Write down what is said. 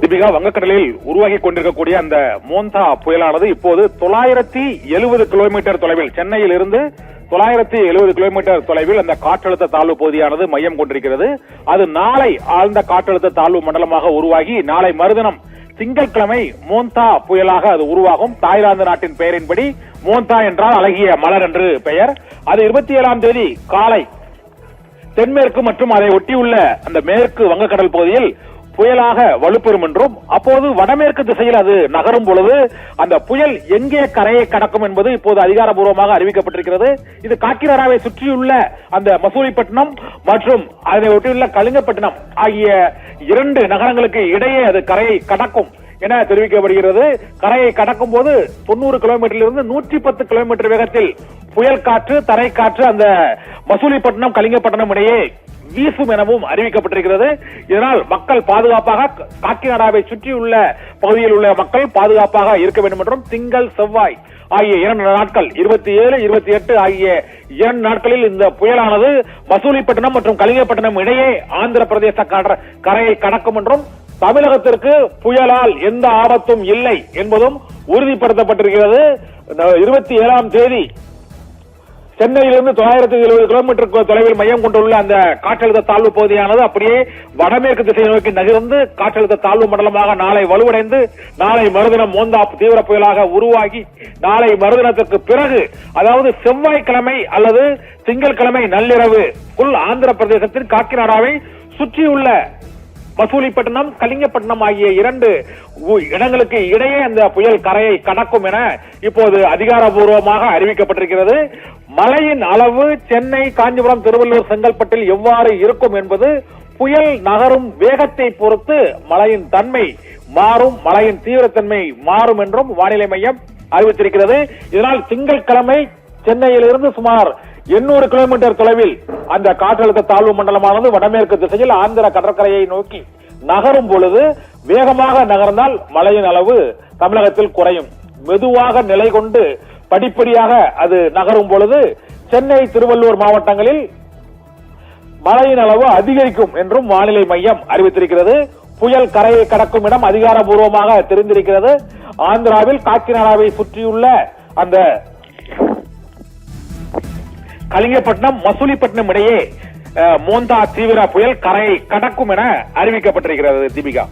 தீபிகா, வங்கக்கடலில் உருவாகி கொண்டிருக்கக்கூடிய அந்த மோந்தா புயலானது இப்போது 970 கிலோமீட்டர் தொலைவில், சென்னையில் இருந்து 970 கிலோமீட்டர் தொலைவில் அந்த காற்றழுத்த தாழ்வு பகுதியானது மையம் கொண்டிருக்கிறது. அது நாளை ஆழ்ந்த காற்றழுத்த தாழ்வு மண்டலமாக உருவாகி நாளை மறுதினம் திங்கட்கிழமை மோந்தா புயலாக அது உருவாகும். தாய்லாந்து நாட்டின் பெயரின்படி மோந்தா என்றால் அழகிய மலர் என்று பெயர். அது 27ஆம் தேதி காலை தென்மேற்கு மற்றும் அதை ஒட்டியுள்ள அந்த மேற்கு வங்கக்கடல் பகுதியில் புயலாக வலுப்பெறும் என்றும், அப்போது வடமேற்கு திசையில் அது நகரும் பொழுது அந்த புயல் எங்கே கரையை கடக்கும் என்பது இப்போது அதிகாரப்பூர்வமாக அறிவிக்கப்பட்டிருக்கிறது. இது காக்கிநாடாவை சுற்றியுள்ள அந்த மசூலிப்பட்டினம் மற்றும் அதை ஒட்டியுள்ள கலிங்கப்பட்டினம் ஆகிய 2 நகரங்களுக்கு இடையே அது கரையை கடக்கும் என தெரிவிக்கப்படுகிறது. கரையை கடக்கும் போது 90 கிலோமீட்டரிலிருந்து 110 கிலோமீட்டர் வேகத்தில் புயல் காற்று, தரை காற்று அந்த மசூலிப்பட்டினம் கலிங்கப்பட்டினம் இடையே வீசும் எனவும் அறிவிக்கப்பட்டிருக்கிறது. இதனால் மக்கள் பாதுகாப்பாக, காக்கிநாடாவை சுற்றியுள்ள பகுதியில் உள்ள மக்கள் பாதுகாப்பாக இருக்க வேண்டும் என்றும், திங்கள் செவ்வாய் ஆகிய 2 நாட்கள் 27, 28 ஆகிய 2 நாட்களில் இந்த புயலானது மசூலிப்பட்டினம் மற்றும் கலிங்கப்பட்டினம் இடையே ஆந்திர பிரதேச கரையை கடக்கும் என்றும், தமிழகத்திற்கு புயலால் எந்த ஆபத்தும் இல்லை என்பதும் உறுதிப்படுத்தப்பட்டிருக்கிறது. 27ஆம் தேதி சென்னையிலிருந்து 970 கிலோமீட்டர் தொலைவில் மையம் கொண்டுள்ள அந்த காற்றழுத்த தாழ்வு பகுதியானது அப்படியே வடமேற்கு திசையை நோக்கி நகர்ந்து காற்றழுத்த தாழ்வு மண்டலமாக நாளை வலுவடைந்து நாளை மறுதினம் மோந்தா தீவிர புயலாக உருவாகி நாளை மறுதினத்திற்கு பிறகு, அதாவது செவ்வாய்க்கிழமை அல்லது திங்கட்கிழமை நள்ளிரவுக்குள் ஆந்திர பிரதேசத்தின் காக்கிநாடாவை சுற்றியுள்ள மசூலிப்பட்டினம் கலிங்கப்பட்டினம் ஆகிய 2 இடங்களுக்கு இடையே அந்த புயல் கரையை கடக்கும் என இப்போது அதிகாரப்பூர்வமாக அறிவிக்கப்பட்டிருக்கிறது. மழையின் அளவு சென்னை, காஞ்சிபுரம், திருவள்ளூர், செங்கல்பட்டில் எவ்வாறு இருக்கும் என்பது புயல் நகரும் வேகத்தை பொறுத்து மழையின் தன்மை மாறும், மழையின் தீவிரத்தன்மை மாறும் என்றும் வானிலை மையம் அறிவித்திருக்கிறது. இதனால் திங்கட்கிழமை சென்னையிலிருந்து சுமார் 800 கிலோமீட்டர் தொலைவில் அந்த காற்றழுத்த தாழ்வு மண்டலமானது வடமேற்கு திசையில் ஆந்திர கடற்கரையை நோக்கி நகரும் பொழுது வேகமாக நகர்ந்தால் மழையின் அளவு தமிழகத்தில் குறையும். மெதுவாக நிலை கொண்டு படிப்படியாக அது நகரும் பொழுது சென்னை, திருவள்ளூர் மாவட்டங்களில் மழையின் அளவு அதிகரிக்கும் என்றும் வானிலை மையம் அறிவித்திருக்கிறது. புயல் கரையை கடக்கும் இடம் அதிகாரப்பூர்வமாக தெரிந்திருக்கிறது. ஆந்திராவில் காக்கிநாடாவை சுற்றியுள்ள அந்த கலிங்கப்பட்டினம், மசூலிப்பட்டினம் இடையே மோந்தா தீவிர புயல் கரையை கடக்கும் என அறிவிக்கப்பட்டிருக்கிறது. தீபிகா.